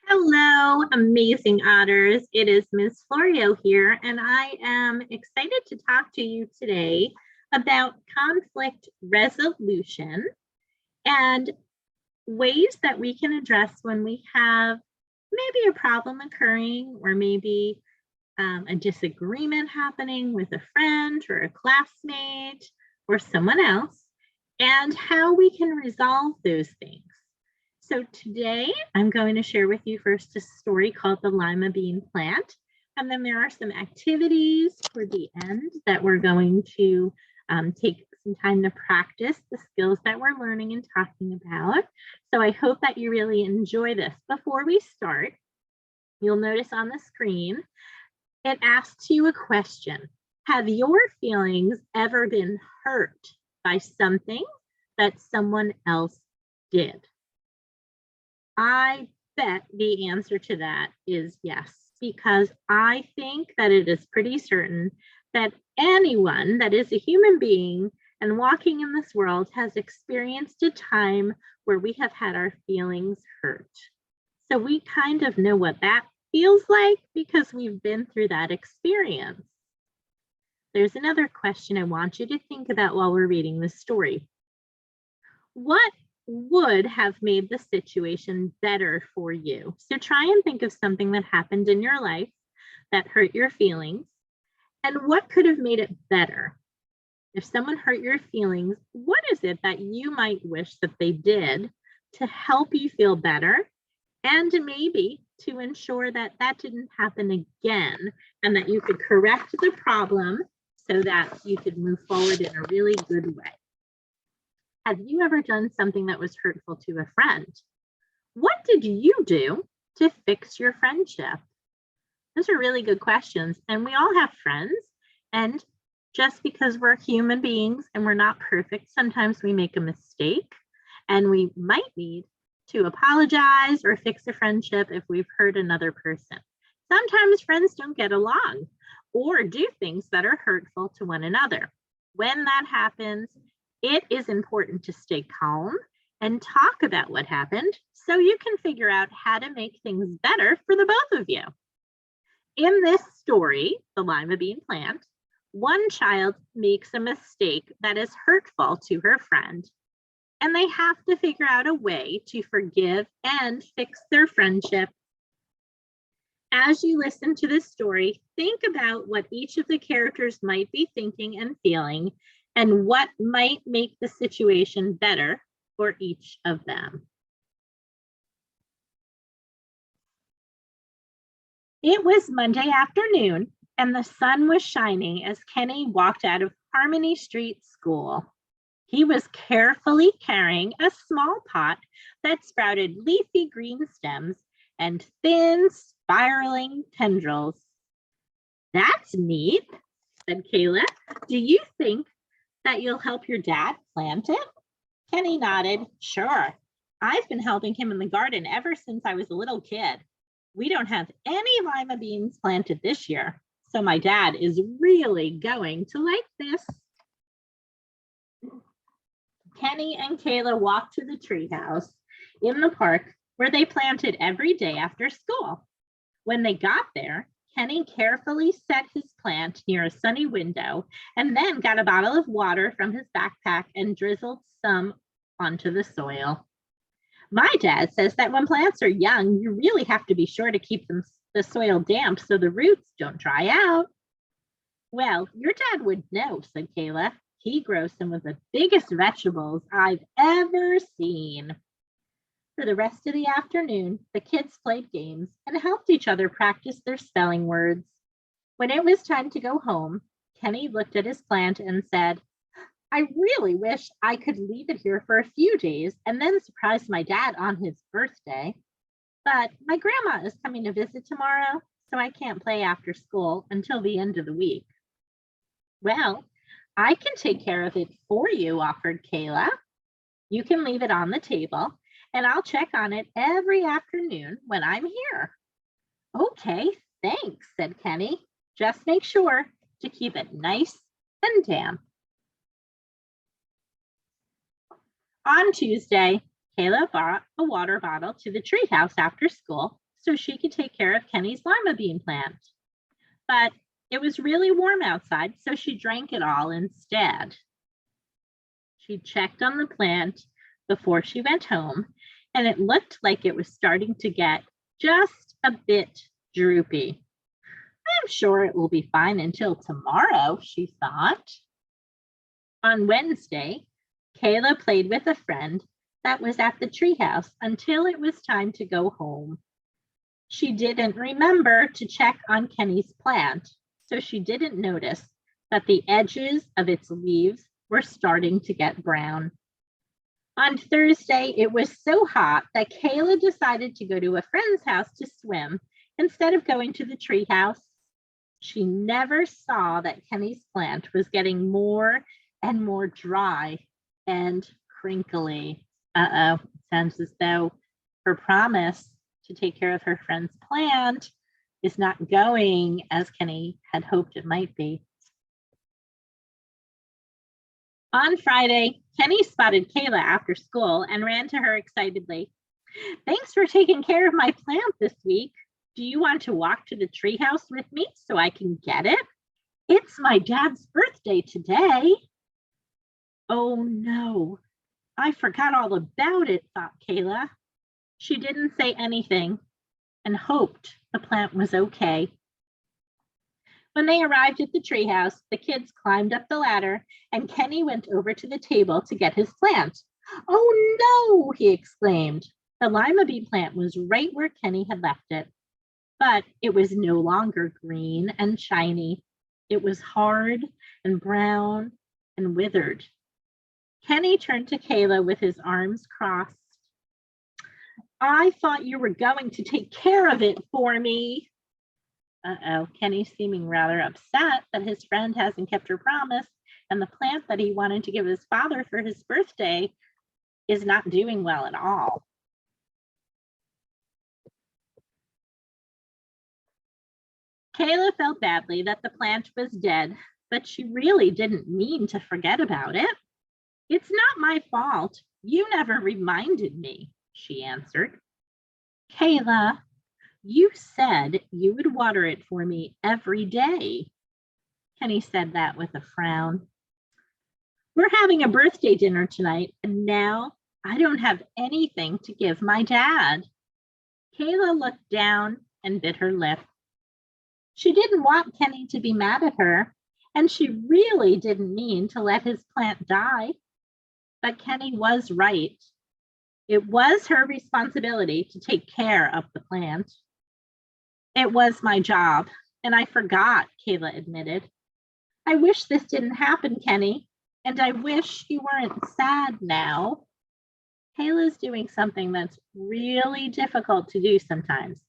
Hello, amazing otters. It is Ms. Florio here, and I am excited to talk to you today about conflict resolution and ways that we can address when we have maybe a problem occurring or maybe a disagreement happening with a friend or a classmate or someone else, and how we can resolve those things. So today I'm going to share with you first a story called the lima bean plant. And then there are some activities for the end that we're going to take some time to practice the skills that we're learning and talking about. So I hope that you really enjoy this. Before we start, you'll notice on the screen, it asks you a question. Have your feelings ever been hurt by something that someone else did? I bet the answer to that is yes, because I think that it is pretty certain that anyone that is a human being and walking in this world has experienced a time where we have had our feelings hurt. So we kind of know what that feels like because we've been through that experience. There's another question I want you to think about while we're reading this story. What would have made the situation better for you? So try and think of something that happened in your life that hurt your feelings and what could have made it better. If someone hurt your feelings, what is it that you might wish that they did to help you feel better and maybe to ensure that that didn't happen again and that you could correct the problem so that you could move forward in a really good way? Have you ever done something that was hurtful to a friend? What did you do to fix your friendship? Those are really good questions. And we all have friends. And just because we're human beings and we're not perfect, sometimes we make a mistake and we might need to apologize or fix a friendship if we've hurt another person. Sometimes friends don't get along or do things that are hurtful to one another. When that happens, it is important to stay calm and talk about what happened so you can figure out how to make things better for the both of you. In this story, the lima bean plant, one child makes a mistake that is hurtful to her friend, and they have to figure out a way to forgive and fix their friendship. As you listen to this story, think about what each of the characters might be thinking and feeling and what might make the situation better for each of them. It was Monday afternoon, and the sun was shining as Kenny walked out of Harmony Street School. He was carefully carrying a small pot that sprouted leafy green stems and thin, spiraling tendrils. That's neat, said Kayla. Do you think that you'll help your dad plant it? Kenny nodded. Sure. I've been helping him in the garden ever since I was a little kid. We don't have any lima beans planted this year, so my dad is really going to like this. Kenny and Kayla walked to the treehouse in the park where they planted every day after school. When they got there, Kenny carefully set his plant near a sunny window and then got a bottle of water from his backpack and drizzled some onto the soil. My dad says that when plants are young, you really have to be sure to keep the soil damp so the roots don't dry out. Well, your dad would know, said Kayla. He grows some of the biggest vegetables I've ever seen. For the rest of the afternoon, the kids played games and helped each other practice their spelling words. When it was time to go home, Kenny looked at his plant and said, I really wish I could leave it here for a few days and then surprise my dad on his birthday. But my grandma is coming to visit tomorrow, so I can't play after school until the end of the week. Well, I can take care of it for you, offered Kayla. You can leave it on the table, and I'll check on it every afternoon when I'm here. Okay, thanks, said Kenny. Just make sure to keep it nice and damp. On Tuesday, Kayla brought a water bottle to the treehouse after school so she could take care of Kenny's lima bean plant. But it was really warm outside, so she drank it all instead. She checked on the plant before she went home, and it looked like it was starting to get just a bit droopy. I'm sure it will be fine until tomorrow, she thought. On Wednesday, Kayla played with a friend that was at the treehouse until it was time to go home. She didn't remember to check on Kenny's plant, so she didn't notice that the edges of its leaves were starting to get brown. On Thursday, it was so hot that Kayla decided to go to a friend's house to swim instead of going to the treehouse. She never saw that Kenny's plant was getting more and more dry and crinkly. Uh-oh, sounds as though her promise to take care of her friend's plant is not going as Kenny had hoped it might be. On Friday, Kenny spotted Kayla after school and ran to her excitedly. Thanks for taking care of my plant this week. Do you want to walk to the treehouse with me so I can get it? It's my dad's birthday today. Oh no, I forgot all about it, thought Kayla. She didn't say anything and hoped the plant was okay. When they arrived at the treehouse, the kids climbed up the ladder and Kenny went over to the table to get his plant. Oh no, he exclaimed. The lima bean plant was right where Kenny had left it, but it was no longer green and shiny. It was hard and brown and withered. Kenny turned to Kayla with his arms crossed. I thought you were going to take care of it for me. Uh-oh, Kenny's seeming rather upset that his friend hasn't kept her promise, and the plant that he wanted to give his father for his birthday is not doing well at all. Kayla felt badly that the plant was dead, but she really didn't mean to forget about it. It's not my fault. You never reminded me, she answered. Kayla, you said you would water it for me every day. Kenny said that with a frown. We're having a birthday dinner tonight, and now I don't have anything to give my dad. Kayla looked down and bit her lip. She didn't want Kenny to be mad at her, and she really didn't mean to let his plant die. But Kenny was right. It was her responsibility to take care of the plant. It was my job, and I forgot, Kayla admitted. I wish this didn't happen, Kenny, and I wish you weren't sad now. Kayla's doing something that's really difficult to do sometimes.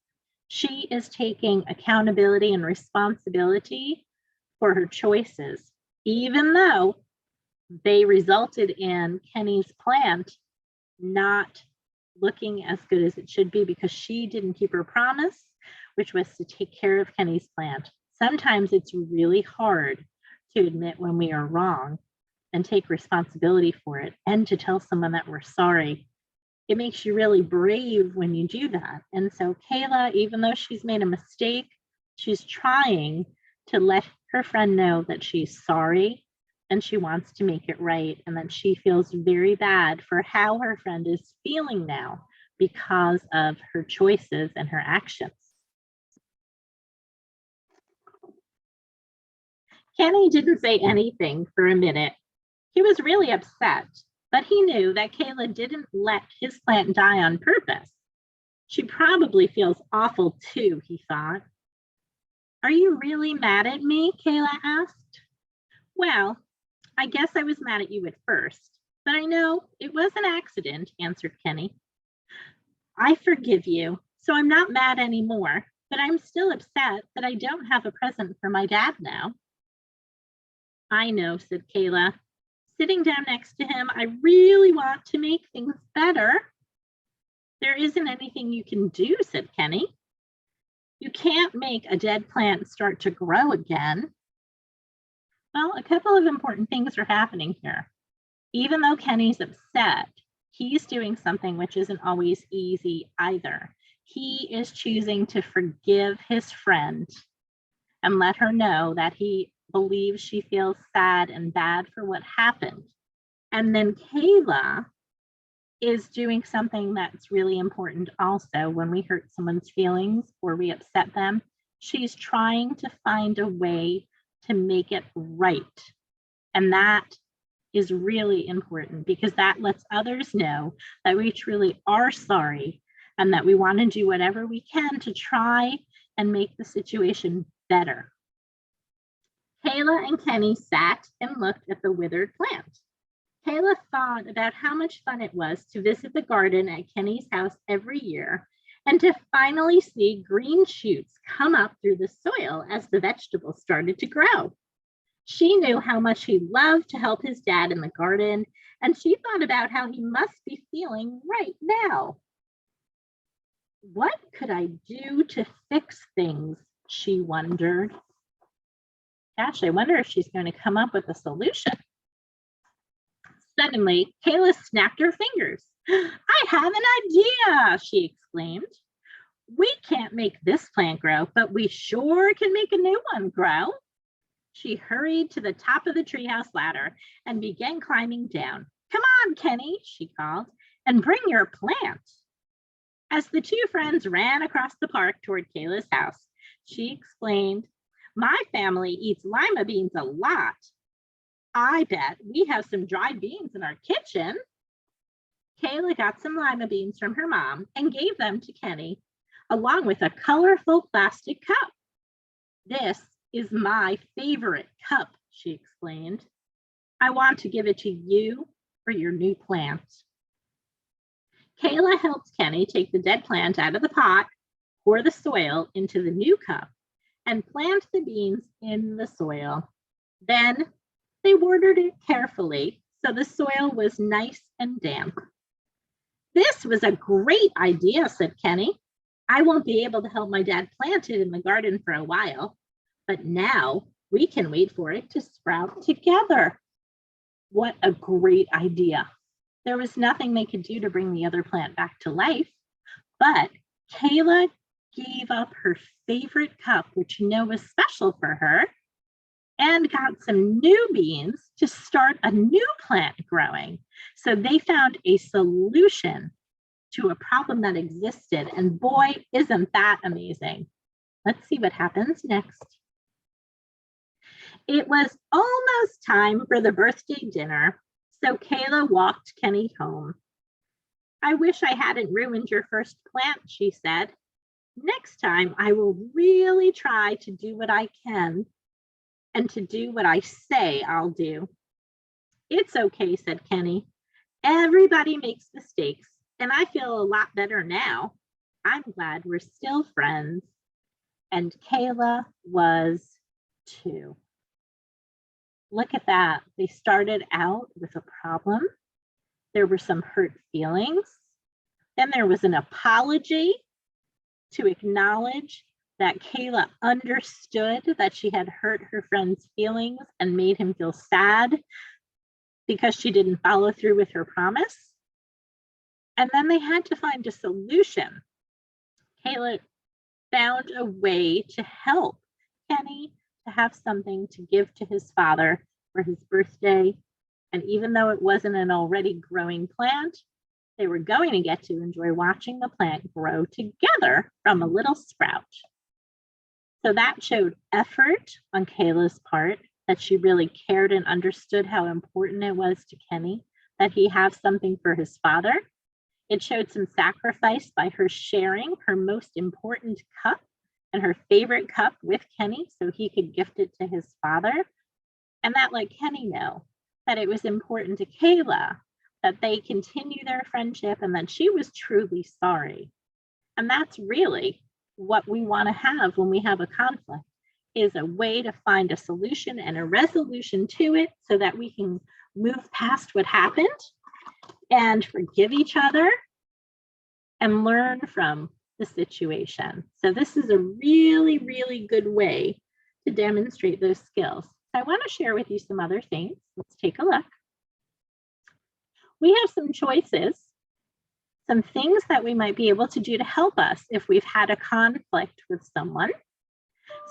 She is taking accountability and responsibility for her choices, even though they resulted in Kenny's plant not looking as good as it should be because she didn't keep her promise, which was to take care of Kenny's plant. Sometimes it's really hard to admit when we are wrong and take responsibility for it and to tell someone that we're sorry. It makes you really brave when you do that. And so Kayla, even though she's made a mistake, she's trying to let her friend know that she's sorry and she wants to make it right, and that she feels very bad for how her friend is feeling now because of her choices and her actions. Kenny didn't say anything for a minute. He was really upset, but he knew that Kayla didn't let his plant die on purpose. She probably feels awful too, he thought. Are you really mad at me? Kayla asked. Well, I guess I was mad at you at first, but I know it was an accident, answered Kenny. I forgive you, so I'm not mad anymore, but I'm still upset that I don't have a present for my dad now. I know, said Kayla. Sitting down next to him, I really want to make things better. There isn't anything you can do, said Kenny. You can't make a dead plant start to grow again. Well, a couple of important things are happening here. Even though Kenny's upset, he's doing something which isn't always easy either. he is choosing to forgive his friend and let her know that he believes she feels sad and bad for what happened. And then Kayla is doing something that's really important also when we hurt someone's feelings or we upset them. She's trying to find a way to make it right. And that is really important because that lets others know that we truly are sorry and that we want to do whatever we can to try and make the situation better. Kayla and Kenny sat and looked at the withered plant. Kayla thought about how much fun it was to visit the garden at Kenny's house every year and to finally see green shoots come up through the soil as the vegetables started to grow. She knew how much he loved to help his dad in the garden, and she thought about how he must be feeling right now. What could I do to fix things? She wondered. Gosh, I wonder if she's going to come up with a solution. Suddenly, Kayla snapped her fingers. I have an idea, she exclaimed. We can't make this plant grow, but we sure can make a new one grow. She hurried to the top of the treehouse ladder and began climbing down. Come on, Kenny, she called, and bring your plant. As the two friends ran across the park toward Kayla's house, she explained, my family eats lima beans a lot. I bet we have some dried beans in our kitchen. Kayla got some lima beans from her mom and gave them to Kenny, along with a colorful plastic cup. This is my favorite cup, she explained. I want to give it to you for your new plant. Kayla helped Kenny take the dead plant out of the pot, pour the soil into the new cup, and plant the beans in the soil. Then they watered it carefully so the soil was nice and damp. This was a great idea, said Kenny. I won't be able to help my dad plant it in the garden for a while, but now we can wait for it to sprout together. What a great idea. There was nothing they could do to bring the other plant back to life, but Kayla gave up her favorite cup, which you know was special for her, and got some new beans to start a new plant growing. So they found a solution to a problem that existed. And boy, isn't that amazing. Let's see what happens next. It was almost time for the birthday dinner, so Kayla walked Kenny home. I wish I hadn't ruined your first plant, she said. Next time, I will really try to do what I can and to do what I say I'll do. It's okay, said Kenny. Everybody makes mistakes, and I feel a lot better now. I'm glad we're still friends. And Kayla was too. Look at that. They started out with a problem. There were some hurt feelings. Then there was an apology to acknowledge that Kayla understood that she had hurt her friend's feelings and made him feel sad because she didn't follow through with her promise. And then they had to find a solution. Kayla found a way to help Kenny to have something to give to his father for his birthday. And even though it wasn't an already growing plant, they were going to get to enjoy watching the plant grow together from a little sprout. So that showed effort on Kayla's part, that she really cared and understood how important it was to Kenny that he have something for his father. It showed some sacrifice by her sharing her most important cup and her favorite cup with Kenny so he could gift it to his father. And that let Kenny know that it was important to Kayla that they continue their friendship and that she was truly sorry. And that's really what we want to have when we have a conflict, is a way to find a solution and a resolution to it so that we can move past what happened and forgive each other and learn from the situation. So this is a really, really good way to demonstrate those skills. So I want to share with you some other things. Let's take a look. We have some choices. some things that we might be able to do to help us if we've had a conflict with someone.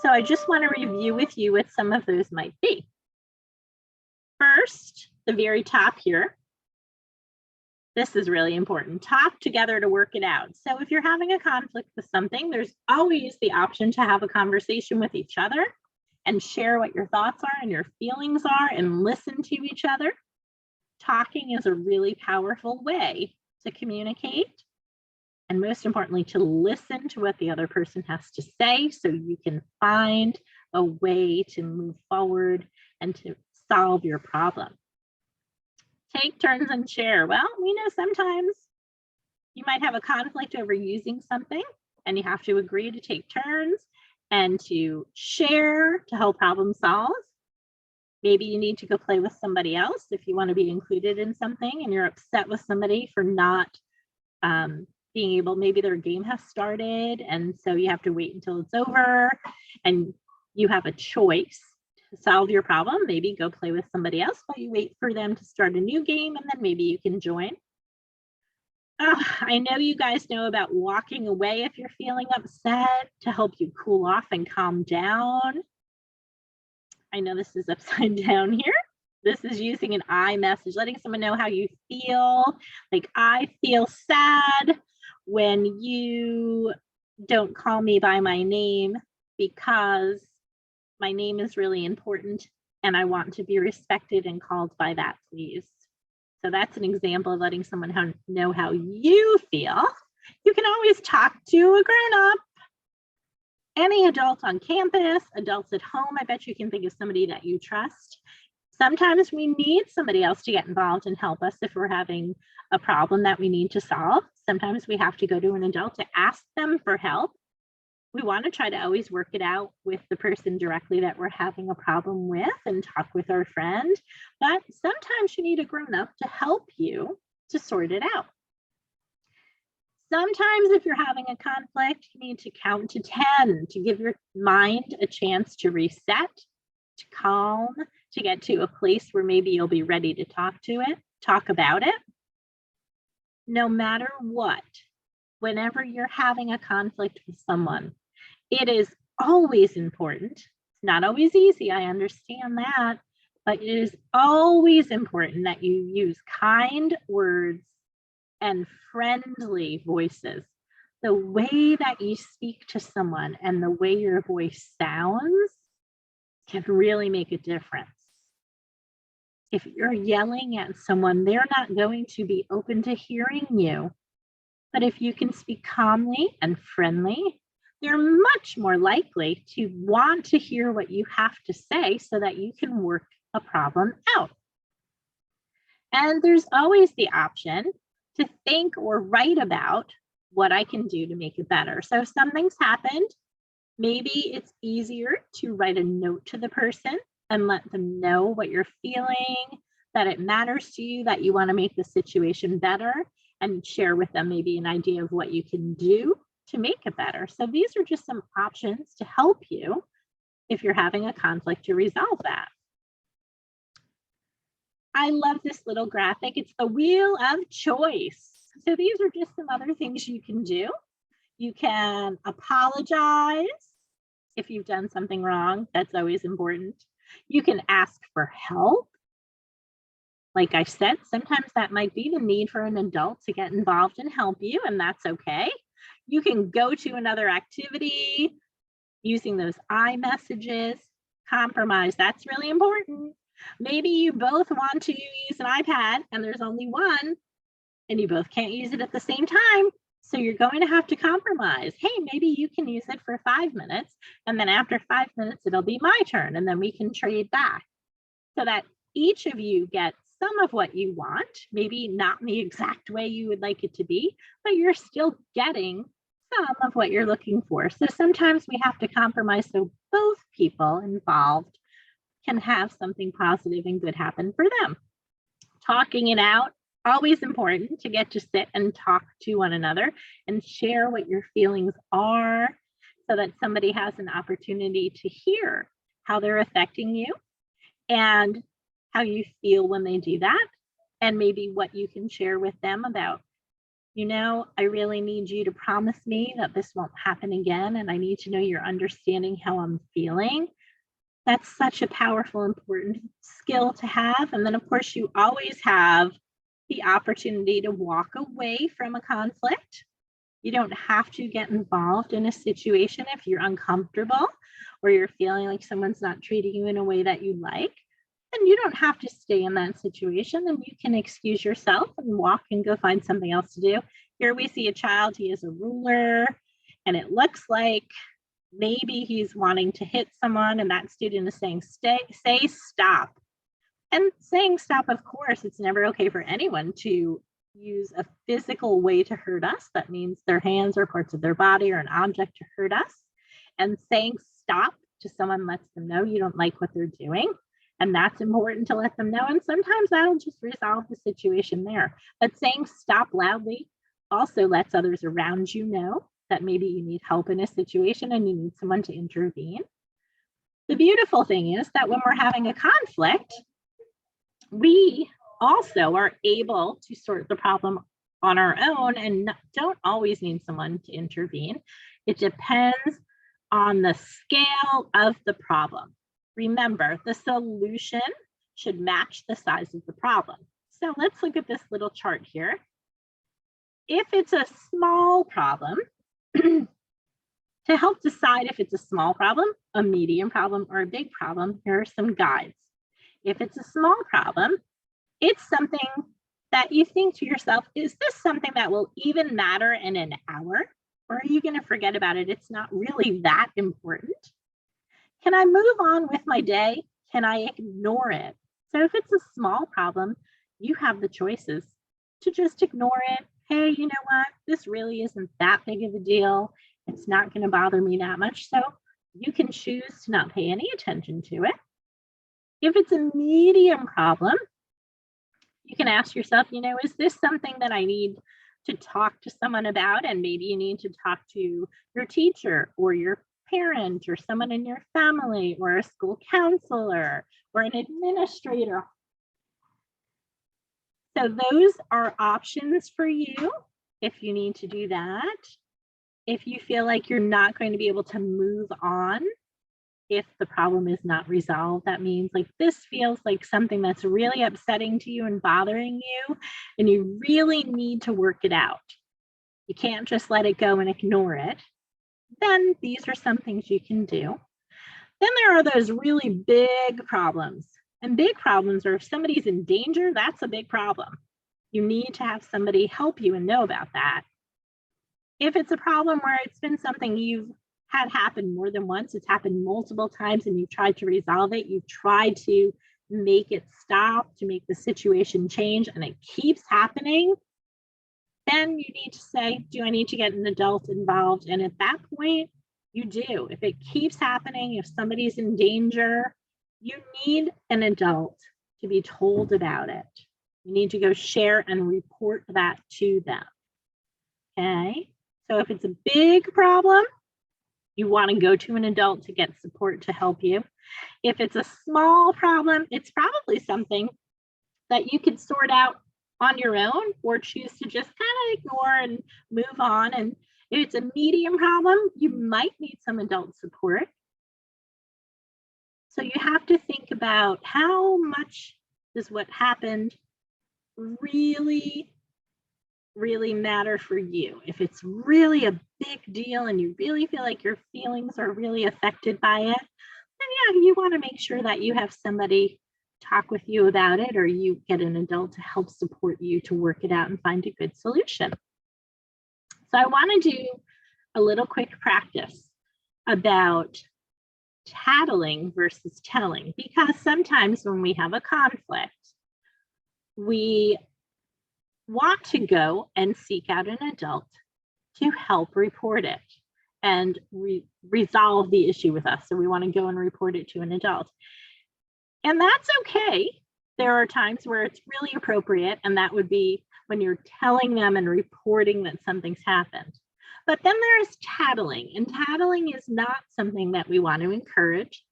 So I just want to review with you what some of those might be. First, the very top here. This is really important. Talk together to work it out. So if you're having a conflict with something, there's always the option to have a conversation with each other and share what your thoughts are and your feelings are and listen to each other. Talking is a really powerful way to communicate, and most importantly, to listen to what the other person has to say so you can find a way to move forward and to solve your problem. Take turns and share. Well, we know sometimes you might have a conflict over using something, and you have to agree to take turns and to share to help problem solve. Maybe you need to go play with somebody else if you want to be included in something and you're upset with somebody for not being able, maybe their game has started and so you have to wait until it's over and you have a choice to solve your problem. Maybe go play with somebody else while you wait for them to start a new game and then maybe you can join. I know you guys know about walking away if you're feeling upset to help you cool off and calm down. I know this is upside down here. This is using an I message, letting someone know how you feel. Like, I feel sad when you don't call me by my name because my name is really important and I want to be respected and called by that, please. So that's an example of letting someone know how you feel. You can always talk to a grown-up. Any adult on campus, adults at home, I bet you can think of somebody that you trust. Sometimes we need somebody else to get involved and help us if we're having a problem that we need to solve. Sometimes we have to go to an adult to ask them for help. We want to try to always work it out with the person directly that we're having a problem with and talk with our friend. But sometimes you need a grown-up to help you to sort it out. Sometimes if you're having a conflict, you need to count to 10 to give your mind a chance to reset, to calm, to get to a place where maybe you'll be ready to talk about it. No matter what, whenever you're having a conflict with someone, it is always important. It's not always easy, I understand that, but it is always important that you use kind words and friendly voices. The way that you speak to someone and the way your voice sounds can really make a difference. If you're yelling at someone, they're not going to be open to hearing you. But if you can speak calmly and friendly, they're much more likely to want to hear what you have to say so that you can work a problem out. And there's always the option to think or write about what I can do to make it better. So if something's happened, maybe it's easier to write a note to the person and let them know what you're feeling, that it matters to you, that you want to make the situation better, and share with them maybe an idea of what you can do to make it better. So these are just some options to help you if you're having a conflict to resolve that. I love this little graphic. It's the wheel of choice. So these are just some other things you can do. You can apologize if you've done something wrong. That's always important. You can ask for help. Like I said, sometimes that might be the need for an adult to get involved and help you, and that's okay. You can go to another activity using those I messages. Compromise, that's really important. Maybe you both want to use an iPad and there's only one and you both can't use it at the same time. So you're going to have to compromise. Hey, maybe you can use it for 5 minutes and then after 5 minutes, it'll be my turn and then we can trade back so that each of you gets some of what you want, maybe not in the exact way you would like it to be, but you're still getting some of what you're looking for. So sometimes we have to compromise so both people involved can have something positive and good happen for them. Talking it out, always important to get to sit and talk to one another and share what your feelings are so that somebody has an opportunity to hear how they're affecting you and how you feel when they do that, and maybe what you can share with them about you know, I really need you to promise me that this won't happen again, and I need to know you're understanding how I'm feeling. That's such a powerful, important skill to have. And then, of course, you always have the opportunity to walk away from a conflict. You don't have to get involved in a situation if you're uncomfortable or you're feeling like someone's not treating you in a way that you like. And you don't have to stay in that situation, and you can excuse yourself and walk and go find something else to do. Here we see a child, he has a ruler, and it looks like maybe he's wanting to hit someone, and that student is saying, say stop. And saying stop, of course, it's never okay for anyone to use a physical way to hurt us. That means their hands or parts of their body or an object to hurt us. And saying stop to someone lets them know you don't like what they're doing. And that's important to let them know. And sometimes that'll just resolve the situation there. But saying stop loudly also lets others around you know that maybe you need help in a situation and you need someone to intervene. The beautiful thing is that when we're having a conflict, we also are able to sort the problem on our own and don't always need someone to intervene. It depends on the scale of the problem. Remember, the solution should match the size of the problem. So let's look at this little chart here. If it's a small problem, to help decide if it's a small problem, a medium problem, or a big problem, here are some guides. If it's a small problem, it's something that you think to yourself, is this something that will even matter in an hour? Or are you going to forget about it? It's not really that important. Can I move on with my day? Can I ignore it? So if it's a small problem, you have the choices to just ignore it. Hey, you know what? This really isn't that big of a deal. It's not going to bother me that much. So you can choose to not pay any attention to it. If it's a medium problem, you can ask yourself, you know, is this something that I need to talk to someone about? And maybe you need to talk to your teacher or your parent or someone in your family or a school counselor or an administrator. So those are options for you if you need to do that. If you feel like you're not going to be able to move on if the problem is not resolved, that means like this feels like something that's really upsetting to you and bothering you, and you really need to work it out. You can't just let it go and ignore it. Then these are some things you can do. Then there are those really big problems. And big problems are if somebody's in danger, that's a big problem. You need to have somebody help you and know about that. If it's a problem where it's been something you've had happen more than once, it's happened multiple times and you've tried to resolve it, you've tried to make it stop, to make the situation change, and it keeps happening, then you need to say, do I need to get an adult involved? And at that point, you do. If it keeps happening, if somebody's in danger, you need an adult to be told about it. You need to go share and report that to them. Okay, so if it's a big problem, you want to go to an adult to get support to help you. If it's a small problem, it's probably something that you could sort out on your own or choose to just kind of ignore and move on. And if it's a medium problem, you might need some adult support. So you have to think about how much does what happened really matter for you. If it's really a big deal and you really feel like your feelings are really affected by it, then yeah, you want to make sure that you have somebody talk with you about it, or you get an adult to help support you to work it out and find a good solution. So I want to do a little quick practice about tattling versus telling, because sometimes when we have a conflict, we want to go and seek out an adult to help report it and resolve the issue with us. So we want to go and report it to an adult. And that's okay. There are times where it's really appropriate, and that would be when you're telling them and reporting that something's happened. But then there's tattling, and tattling is not something that we want to encourage.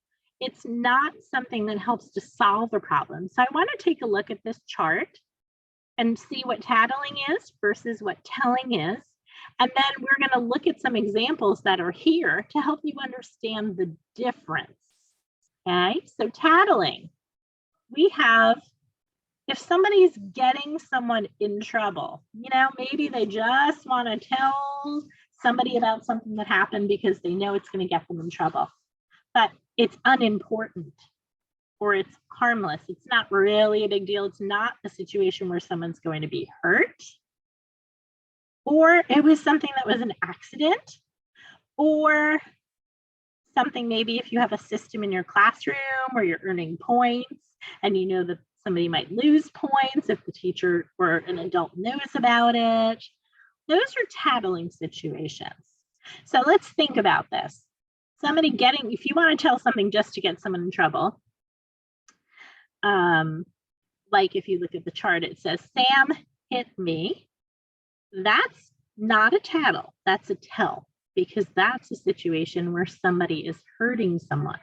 It's not something that helps to solve a problem. So I want to take a look at this chart and see what tattling is versus what telling is. And then we're going to look at some examples that are here to help you understand the difference. Okay, so tattling, we have, if somebody's getting someone in trouble, you know, maybe they just want to tell somebody about something that happened because they know it's going to get them in trouble, but it's unimportant or it's harmless. It's not really a big deal. It's not a situation where someone's going to be hurt, or it was something that was an accident, or something, maybe if you have a system in your classroom where you're earning points and you know that somebody might lose points if the teacher or an adult knows about it. Those are tattling situations. So let's think about this. Somebody getting, if you want to tell something just to get someone in trouble, like if you look at the chart, it says, Sam hit me. That's not a tattle, that's a tell, because that's a situation where somebody is hurting someone.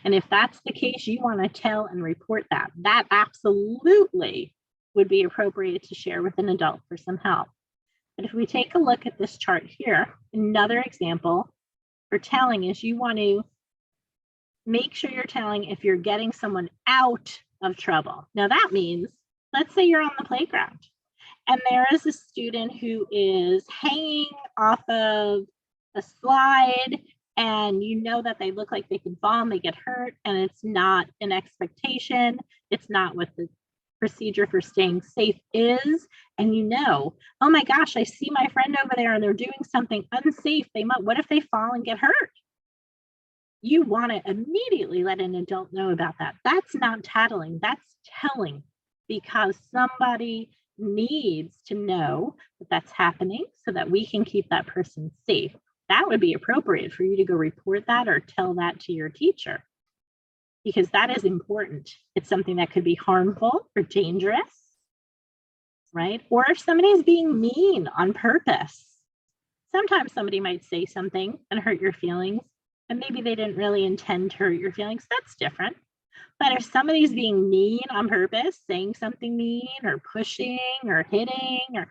And if that's the case, you want to tell and report that. That absolutely would be appropriate to share with an adult for some help. But if we take a look at this chart here, another example for telling is you want to make sure you're telling if you're getting someone out of trouble. Now that means, let's say you're on the playground and there is a student who is hanging off of a slide and you know that they look like they can fall and they get hurt, and it's not an expectation, it's not what the procedure for staying safe is, and you know, oh my gosh, I see my friend over there and they're doing something unsafe, they might, what if they fall and get hurt? You want to immediately let an adult know about that. That's not tattling, that's telling, because somebody needs to know that that's happening so that we can keep that person safe. That would be appropriate for you to go report that or tell that to your teacher, because that is important. It's something that could be harmful or dangerous, right? Or if somebody's being mean on purpose. Sometimes somebody might say something and hurt your feelings, and maybe they didn't really intend to hurt your feelings. That's different. But if somebody's being mean on purpose, saying something mean or pushing or hitting, or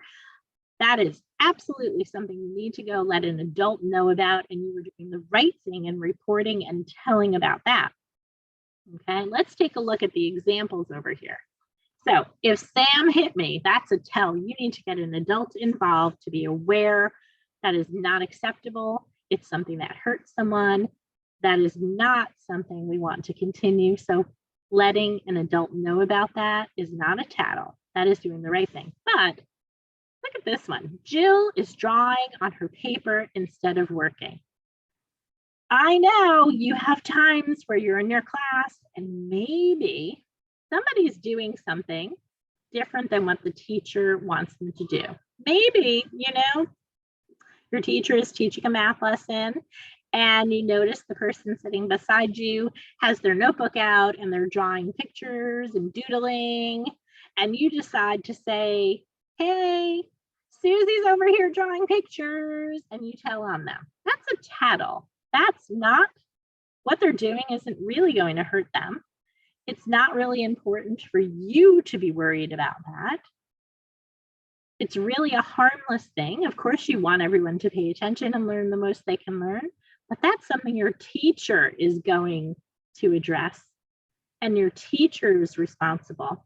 that is absolutely something you need to go let an adult know about, and you were doing the right thing in reporting and telling about that. Okay, let's take a look at the examples over here. So if Sam hit me, that's a tell. You need to get an adult involved to be aware that is not acceptable. It's something that hurts someone. That is not something we want to continue. So letting an adult know about that is not a tattle. That is doing the right thing. But look at this one. Jill is drawing on her paper instead of working. I know you have times where you're in your class and maybe somebody's doing something different than what the teacher wants them to do. Maybe, you know, your teacher is teaching a math lesson and you notice the person sitting beside you has their notebook out and they're drawing pictures and doodling, and you decide to say, hey, Susie's over here drawing pictures, and you tell on them. That's a tattle. That's not, what they're doing isn't really going to hurt them. It's not really important for you to be worried about that. It's really a harmless thing. Of course, you want everyone to pay attention and learn the most they can learn, but that's something your teacher is going to address, and your teacher is responsible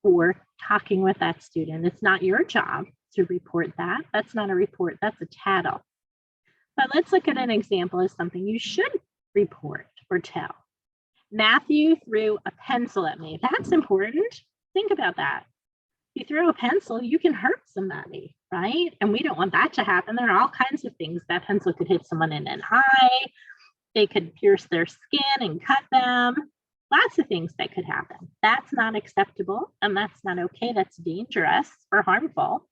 for talking with that student. It's not your job to report that. That's not a report, that's a tattle. But let's look at an example of something you should report or tell. Matthew threw a pencil at me. That's important. Think about that. If you throw a pencil, you can hurt somebody, right? And we don't want that to happen. There are all kinds of things. That pencil could hit someone in an eye. They could pierce their skin and cut them. Lots of things that could happen. That's not acceptable, and that's not okay. That's dangerous or harmful.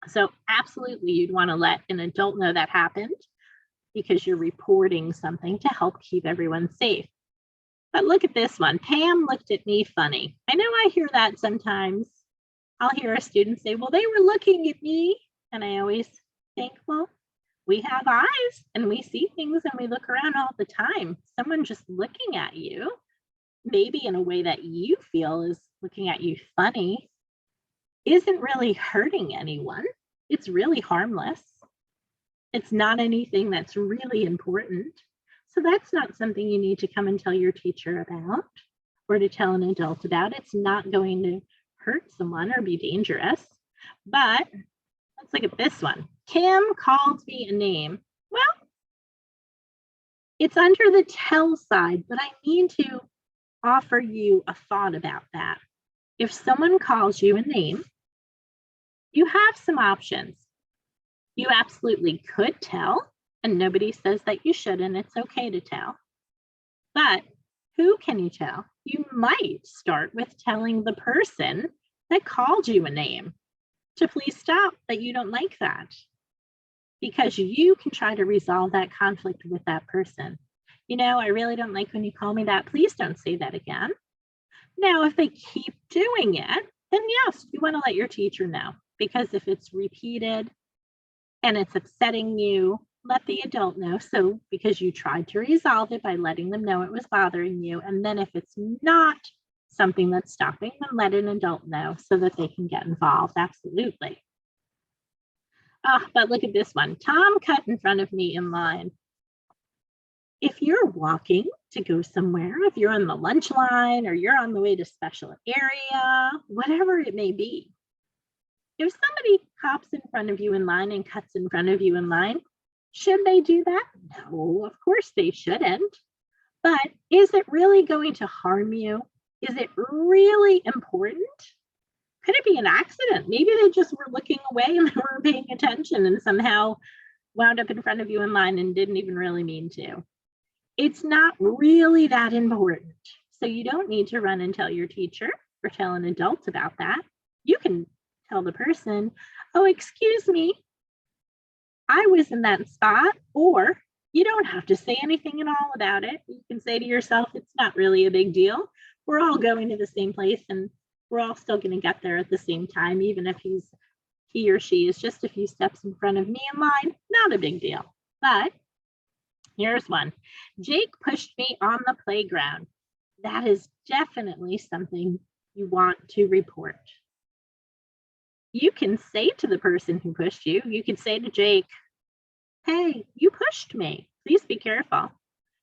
So absolutely, you'd want to let an adult know that happened, because you're reporting something to help keep everyone safe. But look at this one. Pam looked at me funny. I know I hear that sometimes. I'll hear a student say, well, they were looking at me. And I always think, well, we have eyes and we see things and we look around all the time. Someone just looking at you, maybe in a way that you feel is looking at you funny, isn't really hurting anyone. It's really harmless. It's not anything that's really important. So that's not something you need to come and tell your teacher about or to tell an adult about. It's not going to hurt someone or be dangerous. But let's look at this one. Kim called me a name. Well, it's under the tell side, but I need to offer you a thought about that. If someone calls you a name, you have some options. You absolutely could tell, and nobody says that you shouldn't. It's okay to tell. But who can you tell? You might start with telling the person that called you a name to please stop, that you don't like that, because you can try to resolve that conflict with that person. You know, I really don't like when you call me that. Please don't say that again. Now, if they keep doing it, then yes, you want to let your teacher know, because if it's repeated and it's upsetting you, let the adult know. So because you tried to resolve it by letting them know it was bothering you. And then if it's not something that's stopping, then let an adult know so that they can get involved. Absolutely. But look at this one. Tom cut in front of me in line. If you're walking to go somewhere, if you're on the lunch line or you're on the way to special area, whatever it may be, if somebody hops in front of you in line and cuts in front of you in line, should they do that? No, of course they shouldn't. But is it really going to harm you? Is it really important? Could it be an accident? Maybe they just were looking away and they weren't paying attention and somehow wound up in front of you in line and didn't even really mean to. It's not really that important. So you don't need to run and tell your teacher or tell an adult about that. You can tell the person, oh, excuse me, I was in that spot. Or you don't have to say anything at all about it. You can say to yourself, it's not really a big deal. We're all going to the same place and we're all still going to get there at the same time, even if he or she is just a few steps in front of me in line. Not a big deal. But here's one. Jake pushed me on the playground. That is definitely something you want to report. You can say to the person who pushed you, you can say to Jake, hey, you pushed me. Please be careful,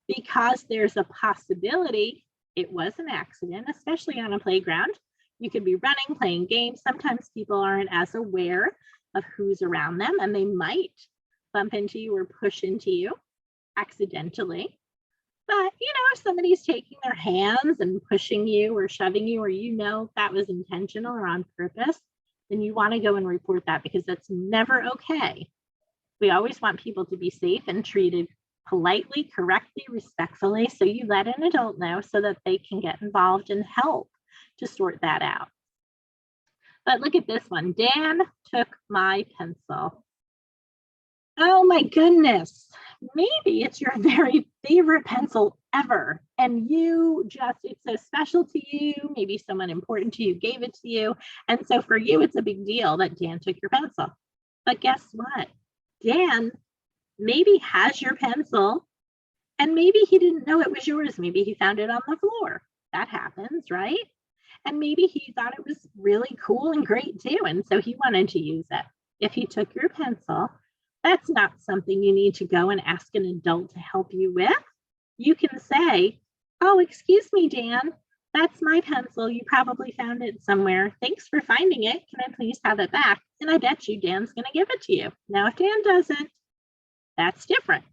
because there's a possibility it was an accident, especially on a playground. You could be running, playing games. Sometimes people aren't as aware of who's around them, and they might bump into you or push into you accidentally. But, if somebody's taking their hands and pushing you or shoving you, or that was intentional or on purpose, then you want to go and report that, because that's never okay. We always want people to be safe and treated politely, correctly, respectfully. So you let an adult know so that they can get involved and help to sort that out. But look at this one. Dan took my pencil. Oh my goodness. Maybe it's your very favorite pencil ever. And it's so special to you. Maybe someone important to you gave it to you. And so for you, it's a big deal that Dan took your pencil. But guess what? Dan maybe has your pencil and maybe he didn't know it was yours. Maybe he found it on the floor. That happens, right? And maybe he thought it was really cool and great too. And so he wanted to use it. If he took your pencil, that's not something you need to go and ask an adult to help you with. You can say, oh, excuse me, Dan, that's my pencil. You probably found it somewhere. Thanks for finding it. Can I please have it back? And I bet you Dan's going to give it to you. Now, if Dan doesn't, that's different.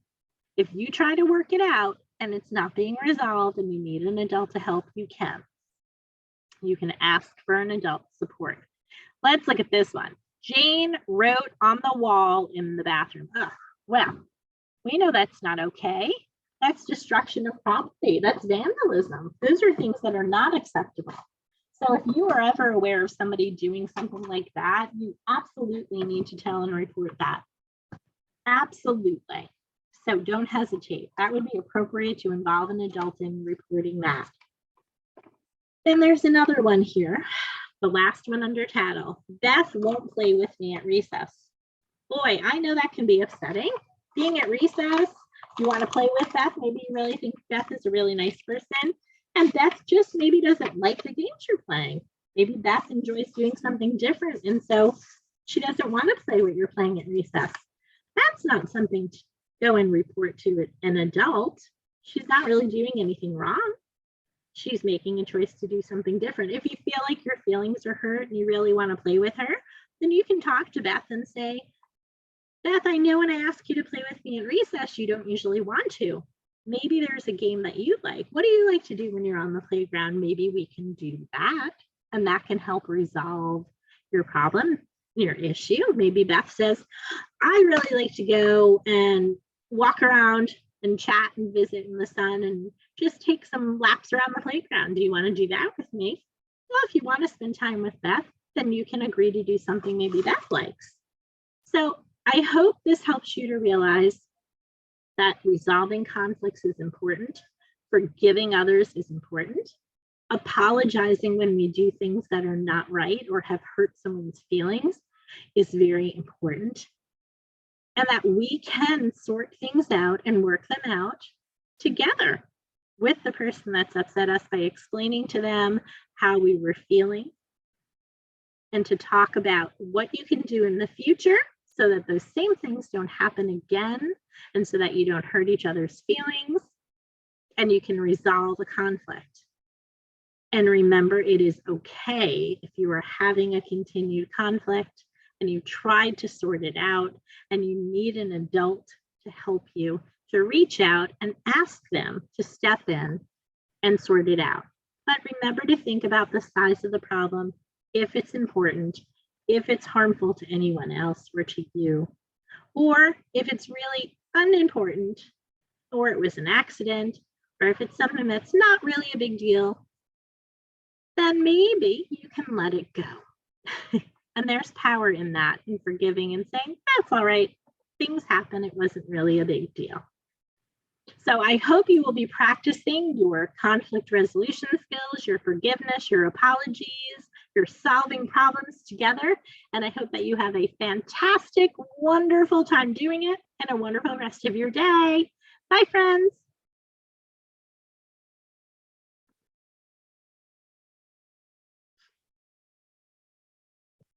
If you try to work it out and it's not being resolved and you need an adult to help, you can. You can ask for an adult support. Let's look at this one. Jane wrote on the wall in the bathroom. Well, we know that's not okay. That's destruction of property. That's vandalism. Those are things that are not acceptable. So if you are ever aware of somebody doing something like that, you absolutely need to tell and report that. Absolutely. So don't hesitate. That would be appropriate to involve an adult in reporting that. Then there's another one here. The last one under tattle. Beth won't play with me at recess. Boy, I know that can be upsetting. Being at recess, you want to play with Beth. Maybe you really think Beth is a really nice person. And Beth just maybe doesn't like the games you're playing. Maybe Beth enjoys doing something different, and so she doesn't want to play what you're playing at recess. That's not something to go and report to an adult. She's not really doing anything wrong. She's making a choice to do something different. If you feel like your feelings are hurt and you really want to play with her, then you can talk to Beth and say, Beth, I know when I ask you to play with me at recess, you don't usually want to. Maybe there's a game that you like. What do you like to do when you're on the playground? Maybe we can do that, and that can help resolve your problem, your issue. Maybe Beth says, I really like to go and walk around and chat and visit in the sun and just take some laps around the playground. Do you want to do that with me? Well, if you want to spend time with Beth, then you can agree to do something maybe Beth likes. So I hope this helps you to realize that resolving conflicts is important, forgiving others is important, apologizing when we do things that are not right or have hurt someone's feelings is very important, and that we can sort things out and work them out together with the person that's upset us by explaining to them how we were feeling, and to talk about what you can do in the future so that those same things don't happen again, and so that you don't hurt each other's feelings, and you can resolve the conflict. And remember, it is okay if you are having a continued conflict and you tried to sort it out and you need an adult to help you, to reach out and ask them to step in and sort it out. But remember to think about the size of the problem, if it's important, if it's harmful to anyone else or to you, or if it's really unimportant, or it was an accident, or if it's something that's not really a big deal, then maybe you can let it go. And there's power in that, in forgiving and saying, that's all right, things happen, it wasn't really a big deal. So I hope you will be practicing your conflict resolution skills, your forgiveness, your apologies, your solving problems together. And I hope that you have a fantastic, wonderful time doing it and a wonderful rest of your day. Bye, friends.